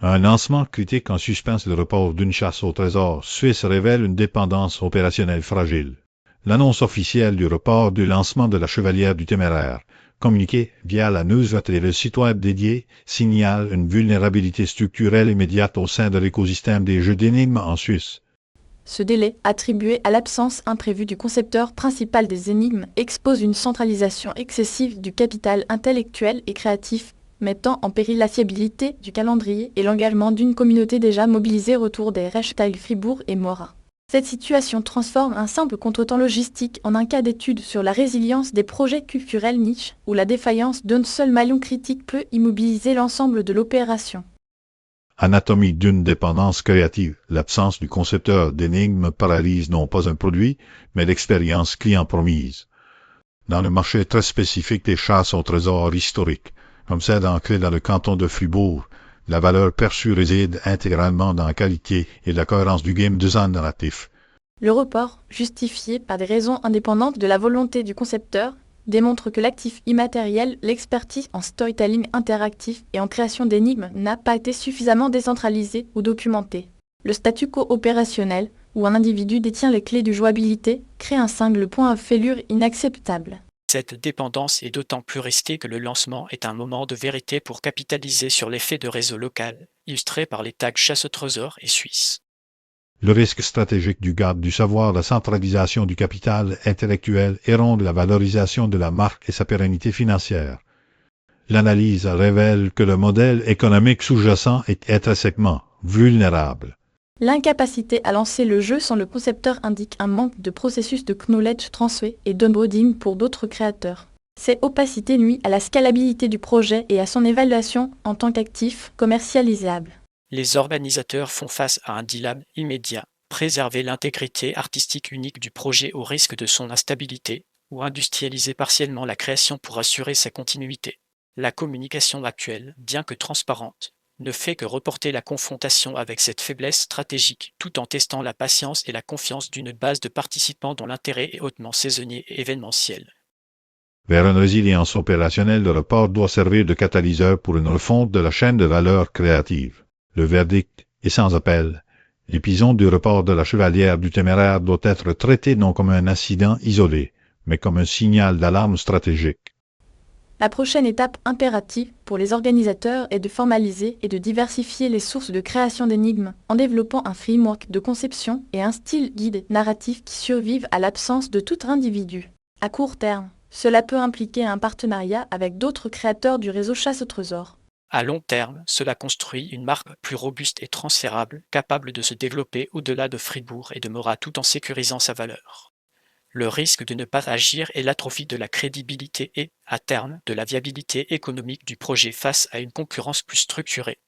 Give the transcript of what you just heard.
Un lancement critique en suspense le report d'une chasse au trésor suisse révèle une dépendance opérationnelle fragile. L'annonce officielle du report du lancement de la Chevalière du Téméraire, communiquée via la newsletter et le site web dédié, signale une vulnérabilité structurelle immédiate au sein de l'écosystème des jeux d'énigmes en Suisse. Ce délai, attribué à l'absence imprévue du concepteur principal des énigmes, expose une centralisation excessive du capital intellectuel et créatif, mettant en péril la fiabilité du calendrier et l'engagement d'une communauté déjà mobilisée autour des Rechsteig Fribourg et Mora. Cette situation transforme un simple contretemps logistique en un cas d'étude sur la résilience des projets culturels niches, où la défaillance d'un seul maillon critique peut immobiliser l'ensemble de l'opération. Anatomie d'une dépendance créative. L'absence du concepteur d'énigmes paralyse non pas un produit, mais l'expérience client promise. Dans le marché très spécifique des chasses au trésor historique, comme celle ancrée dans le canton de Fribourg, la valeur perçue réside intégralement dans la qualité et la cohérence du game design narratif. Le report, justifié par des raisons indépendantes de la volonté du concepteur, démontre que l'actif immatériel, l'expertise en storytelling interactif et en création d'énigmes n'a pas été suffisamment décentralisé ou documenté. Le statu quo opérationnel, où un individu détient les clés de jouabilité, crée un single point à fêlure inacceptable. Cette dépendance est d'autant plus risquée que le lancement est un moment de vérité pour capitaliser sur l'effet de réseau local, illustré par les tags chasse-trésor et suisse. Le risque stratégique du garde du savoir, la centralisation du capital intellectuel éronde la valorisation de la marque et sa pérennité financière. L'analyse révèle que le modèle économique sous-jacent est intrinsèquement vulnérable. L'incapacité à lancer le jeu sans le concepteur indique un manque de processus de knowledge transfer et d'onboarding pour d'autres créateurs. Cette opacité nuit à la scalabilité du projet et à son évaluation en tant qu'actif commercialisable. Les organisateurs font face à un dilemme immédiat: préserver l'intégrité artistique unique du projet au risque de son instabilité, ou industrialiser partiellement la création pour assurer sa continuité. La communication actuelle, bien que transparente, ne fait que reporter la confrontation avec cette faiblesse stratégique, tout en testant la patience et la confiance d'une base de participants dont l'intérêt est hautement saisonnier et événementiel. Vers une résilience opérationnelle, le report doit servir de catalyseur pour une refonte de la chaîne de valeur créative. Le verdict est sans appel. L'épisode du report de la Chevalière du Téméraire doit être traité non comme un incident isolé, mais comme un signal d'alarme stratégique. La prochaine étape impérative pour les organisateurs est de formaliser et de diversifier les sources de création d'énigmes en développant un framework de conception et un style guide narratif qui survivent à l'absence de tout individu. À court terme, cela peut impliquer un partenariat avec d'autres créateurs du réseau chasse au trésor. À long terme, cela construit une marque plus robuste et transférable, capable de se développer au-delà de Fribourg et de Mora tout en sécurisant sa valeur. Le risque de ne pas agir est l'atrophie de la crédibilité et, à terme, de la viabilité économique du projet face à une concurrence plus structurée.